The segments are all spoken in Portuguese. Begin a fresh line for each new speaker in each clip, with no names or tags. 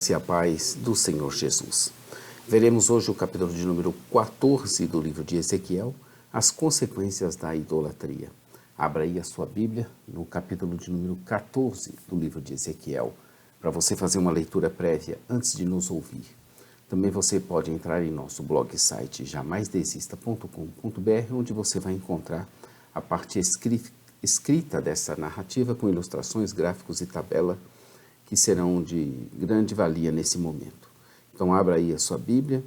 E a paz do Senhor Jesus. Veremos hoje o capítulo de número 14 do livro de Ezequiel, as consequências da idolatria. Abra aí a sua Bíblia no capítulo de número 14 do livro de Ezequiel, para você fazer uma leitura prévia antes de nos ouvir. Também você pode entrar em nosso blog site jamaisdesista.com.br, onde você vai encontrar a parte escrita dessa narrativa com ilustrações, gráficos e tabela que serão de grande valia nesse momento. Então abra aí a sua Bíblia.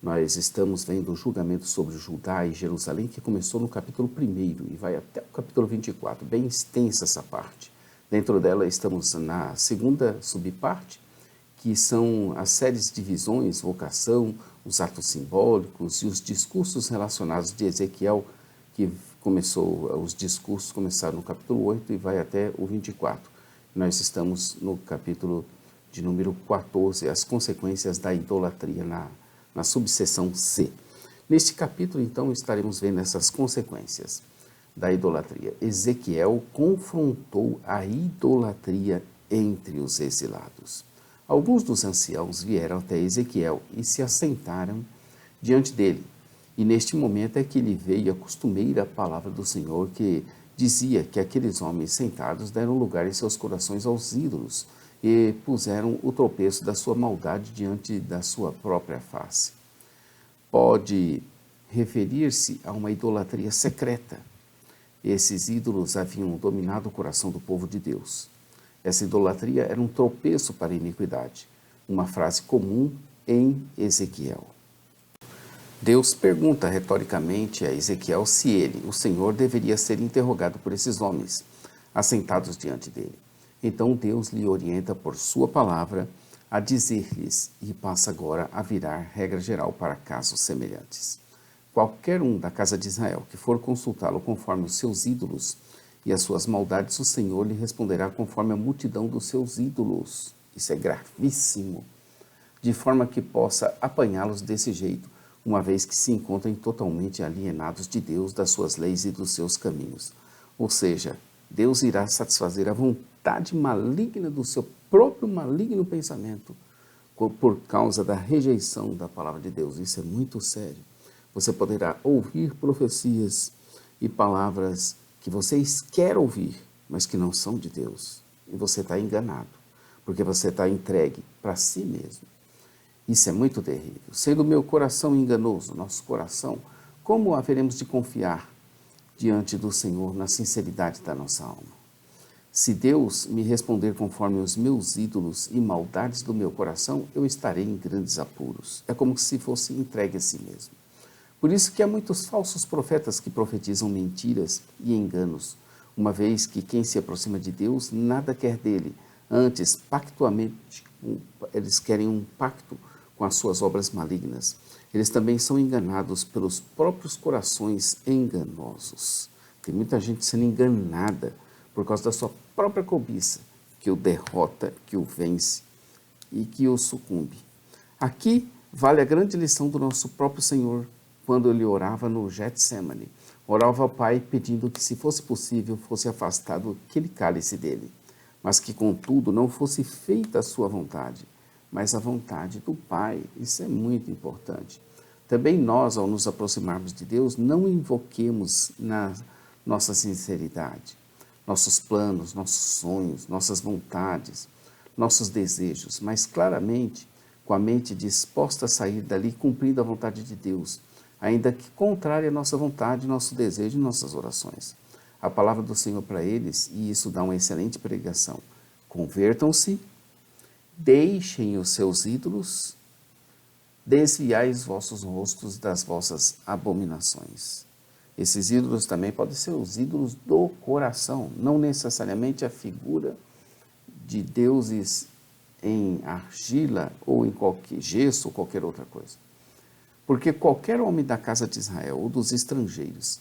Nós estamos vendo o julgamento sobre Judá e Jerusalém, que começou no capítulo 1 e vai até o capítulo 24, bem extensa essa parte. Dentro dela estamos na segunda subparte, que são as séries de visões, vocação, os atos simbólicos e os discursos relacionados de Ezequiel, que os discursos começaram no capítulo 8 e vai até o 24. Nós estamos no capítulo de número 14, as consequências da idolatria, na subseção C. Neste capítulo, então, estaremos vendo essas consequências da idolatria. Ezequiel confrontou a idolatria entre os exilados. Alguns dos anciãos vieram até Ezequiel e se assentaram diante dele. E neste momento é que lhe veio a costumeira palavra do Senhor, que dizia que aqueles homens sentados deram lugar em seus corações aos ídolos e puseram o tropeço da sua maldade diante da sua própria face. Pode referir-se a uma idolatria secreta. Esses ídolos haviam dominado o coração do povo de Deus. Essa idolatria era um tropeço para a iniquidade, uma frase comum em Ezequiel. Deus pergunta retoricamente a Ezequiel se ele, o Senhor, deveria ser interrogado por esses homens, assentados diante dele. Então Deus lhe orienta por sua palavra a dizer-lhes, e passa agora a virar regra geral para casos semelhantes. Qualquer um da casa de Israel que for consultá-lo conforme os seus ídolos e as suas maldades, o Senhor lhe responderá conforme a multidão dos seus ídolos. Isso é gravíssimo, de forma que possa apanhá-los desse jeito, uma vez que se encontrem totalmente alienados de Deus, das suas leis e dos seus caminhos. Ou seja, Deus irá satisfazer a vontade maligna do seu próprio maligno pensamento por causa da rejeição da palavra de Deus. Isso é muito sério. Você poderá ouvir profecias e palavras que vocês querem ouvir, mas que não são de Deus. E você está enganado, porque você está entregue para si mesmo. Isso é muito terrível. Sendo o meu coração enganoso, nosso coração, como haveremos de confiar diante do Senhor na sinceridade da nossa alma? Se Deus me responder conforme os meus ídolos e maldades do meu coração, eu estarei em grandes apuros. É como se fosse entregue a si mesmo. Por isso que há muitos falsos profetas que profetizam mentiras e enganos, uma vez que quem se aproxima de Deus nada quer dele. Antes, pactualmente, eles querem um pacto com as suas obras malignas. Eles também são enganados pelos próprios corações enganosos. Tem muita gente sendo enganada por causa da sua própria cobiça, que o derrota, que o vence e que o sucumbe. Aqui vale a grande lição do nosso próprio Senhor, quando ele orava no Getsemane. Orava ao Pai pedindo que, se fosse possível, fosse afastado aquele cálice dele, mas que, contudo, não fosse feita a sua vontade, mas a vontade do Pai. Isso é muito importante. Também nós, ao nos aproximarmos de Deus, não invoquemos na nossa sinceridade, nossos planos, nossos sonhos, nossas vontades, nossos desejos, mas claramente com a mente disposta a sair dali cumprindo a vontade de Deus, ainda que contrária à nossa vontade, nosso desejo e nossas orações. A palavra do Senhor para eles, e isso dá uma excelente pregação: convertam-se, deixem os seus ídolos, desviai os vossos rostos das vossas abominações. Esses ídolos também podem ser os ídolos do coração, não necessariamente a figura de deuses em argila ou em qualquer gesso ou qualquer outra coisa. Porque qualquer homem da casa de Israel ou dos estrangeiros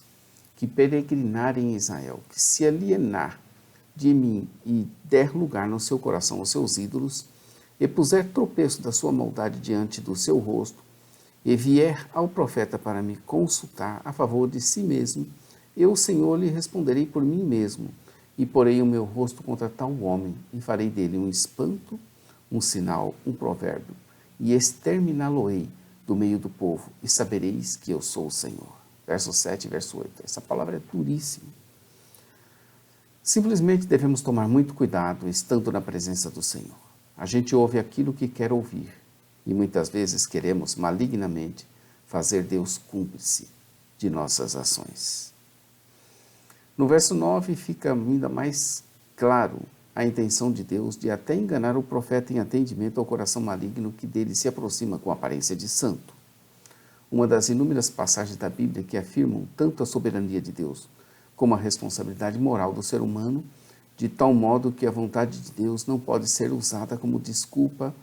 que peregrinarem em Israel, que se alienar de mim e der lugar no seu coração aos seus ídolos, e puser tropeço da sua maldade diante do seu rosto, e vier ao profeta para me consultar a favor de si mesmo, eu, Senhor, lhe responderei por mim mesmo, e porei o meu rosto contra tal homem, e farei dele um espanto, um sinal, um provérbio, e exterminá-lo-ei do meio do povo, e sabereis que eu sou o Senhor. Verso 7 e verso 8. Essa palavra é duríssima. Simplesmente devemos tomar muito cuidado estando na presença do Senhor. A gente ouve aquilo que quer ouvir, e muitas vezes queremos malignamente fazer Deus cúmplice de nossas ações. No verso 9 fica ainda mais claro a intenção de Deus de até enganar o profeta em atendimento ao coração maligno que dele se aproxima com aparência de santo. Uma das inúmeras passagens da Bíblia que afirmam tanto a soberania de Deus como a responsabilidade moral do ser humano, de tal modo que a vontade de Deus não pode ser usada como desculpa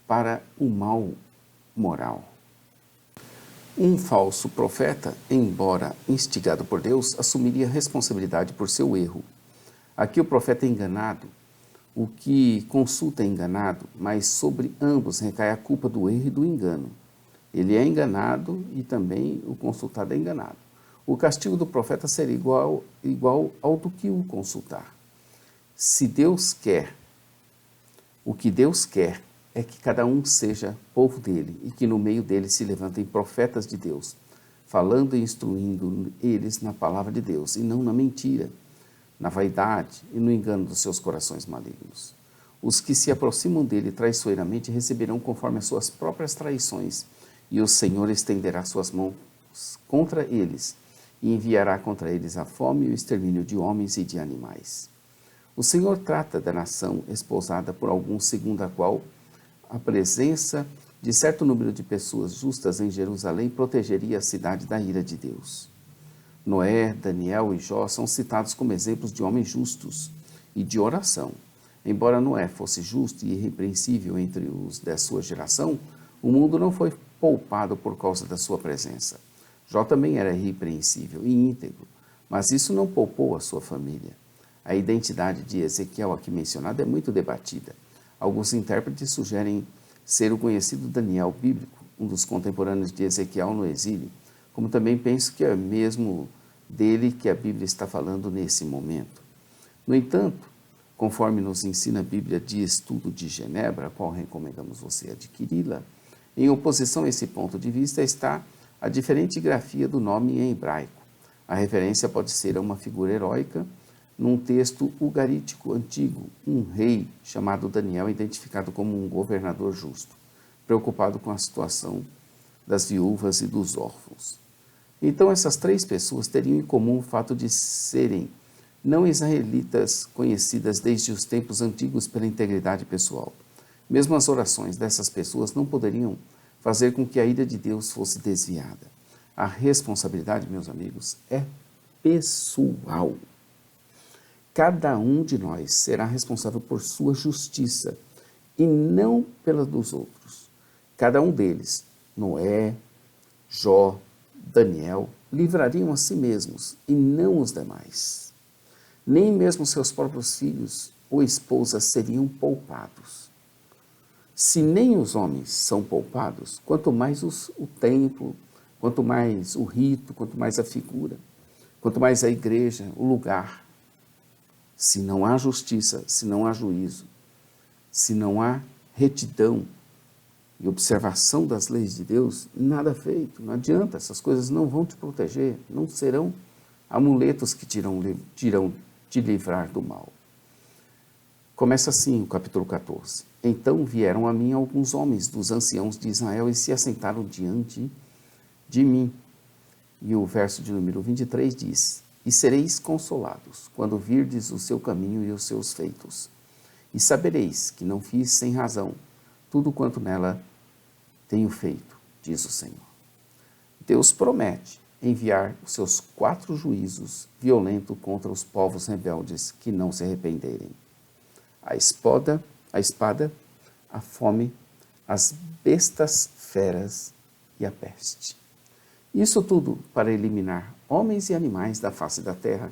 para o mal moral. Um falso profeta, embora instigado por Deus, assumiria responsabilidade por seu erro. Aqui o profeta é enganado, o que consulta é enganado, mas sobre ambos recai a culpa do erro e do engano. Ele é enganado e também o consultado é enganado. O castigo do profeta seria igual ao do que o consultar. Se Deus quer, o que Deus quer é que cada um seja povo dele e que no meio dele se levantem profetas de Deus, falando e instruindo eles na palavra de Deus e não na mentira, na vaidade e no engano dos seus corações malignos. Os que se aproximam dele traiçoeiramente receberão conforme as suas próprias traições, e o Senhor estenderá suas mãos contra eles e enviará contra eles a fome e o extermínio de homens e de animais. O Senhor trata da nação esposada por alguns, segundo a qual a presença de certo número de pessoas justas em Jerusalém protegeria a cidade da ira de Deus. Noé, Daniel e Jó são citados como exemplos de homens justos e de oração. Embora Noé fosse justo e irrepreensível entre os da sua geração, o mundo não foi poupado por causa da sua presença. Jó também era irrepreensível e íntegro, mas isso não poupou a sua família. A identidade de Ezequiel aqui mencionada é muito debatida. Alguns intérpretes sugerem ser o conhecido Daniel bíblico, um dos contemporâneos de Ezequiel no exílio, como também penso que é mesmo dele que a Bíblia está falando nesse momento. No entanto, conforme nos ensina a Bíblia de Estudo de Genebra, a qual recomendamos você adquiri-la, em oposição a esse ponto de vista está a diferente grafia do nome em hebraico. A referência pode ser a uma figura heróica num texto ugarítico antigo, um rei chamado Daniel, identificado como um governador justo, preocupado com a situação das viúvas e dos órfãos. Então essas três pessoas teriam em comum o fato de serem não israelitas conhecidas desde os tempos antigos pela integridade pessoal. Mesmo as orações dessas pessoas não poderiam fazer com que a ira de Deus fosse desviada. A responsabilidade, meus amigos, é pessoal. Cada um de nós será responsável por sua justiça e não pela dos outros. Cada um deles, Noé, Jó, Daniel, livrariam a si mesmos e não os demais. Nem mesmo seus próprios filhos ou esposas seriam poupados. Se nem os homens são poupados, quanto mais o templo, quanto mais o rito, quanto mais a figura, quanto mais a igreja, o lugar. Se não há justiça, se não há juízo, se não há retidão e observação das leis de Deus, nada feito, não adianta, essas coisas não vão te proteger, não serão amuletos que irão te livrar do mal. Começa assim o capítulo 14. Então vieram a mim alguns homens dos anciãos de Israel e se assentaram diante de mim. E o verso de número 23 diz: E sereis consolados, quando virdes o seu caminho e os seus feitos. E sabereis que não fiz sem razão tudo quanto nela tenho feito, diz o Senhor. Deus promete enviar os seus 4 juízos violentos contra os povos rebeldes que não se arrependerem. A espada, a fome, as bestas feras e a peste. Isso tudo para eliminar homens e animais da face da terra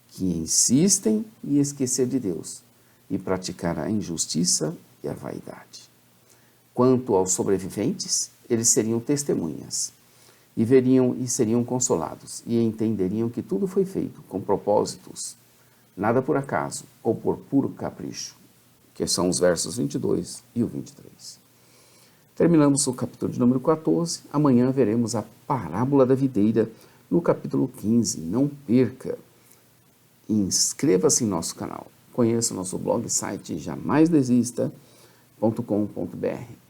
que insistem em esquecer de Deus e praticar a injustiça e a vaidade. Quanto aos sobreviventes, eles seriam testemunhas e veriam e seriam consolados e entenderiam que tudo foi feito com propósitos, nada por acaso ou por puro capricho. que são os versos 22 e o 23. Terminamos o capítulo de número 14. Amanhã veremos a parábola da videira no capítulo 15. Não perca. Inscreva-se em nosso canal. Conheça nosso blog site jamaisdesista.com.br.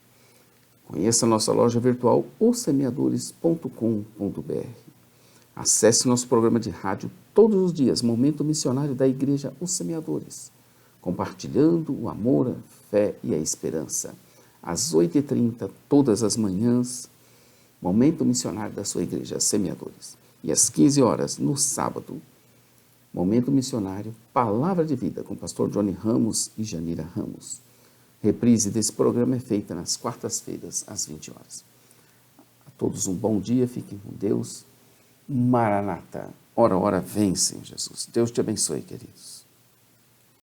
Conheça nossa loja virtual ossemeadores.com.br. Acesse nosso programa de rádio todos os dias, Momento Missionário da Igreja Os Semeadores, compartilhando o amor, a fé e a esperança. Às 8h30, todas as manhãs, Momento Missionário da sua Igreja Semeadores. E às 15 horas, no sábado, Momento Missionário, Palavra de Vida, com o pastor Johnny Ramos e Janira Ramos. Reprise desse programa é feita nas quartas-feiras, às 20 horas. A todos um bom dia, fiquem com Deus. Maranata, ora, ora, vem, Senhor Jesus. Deus te abençoe, queridos.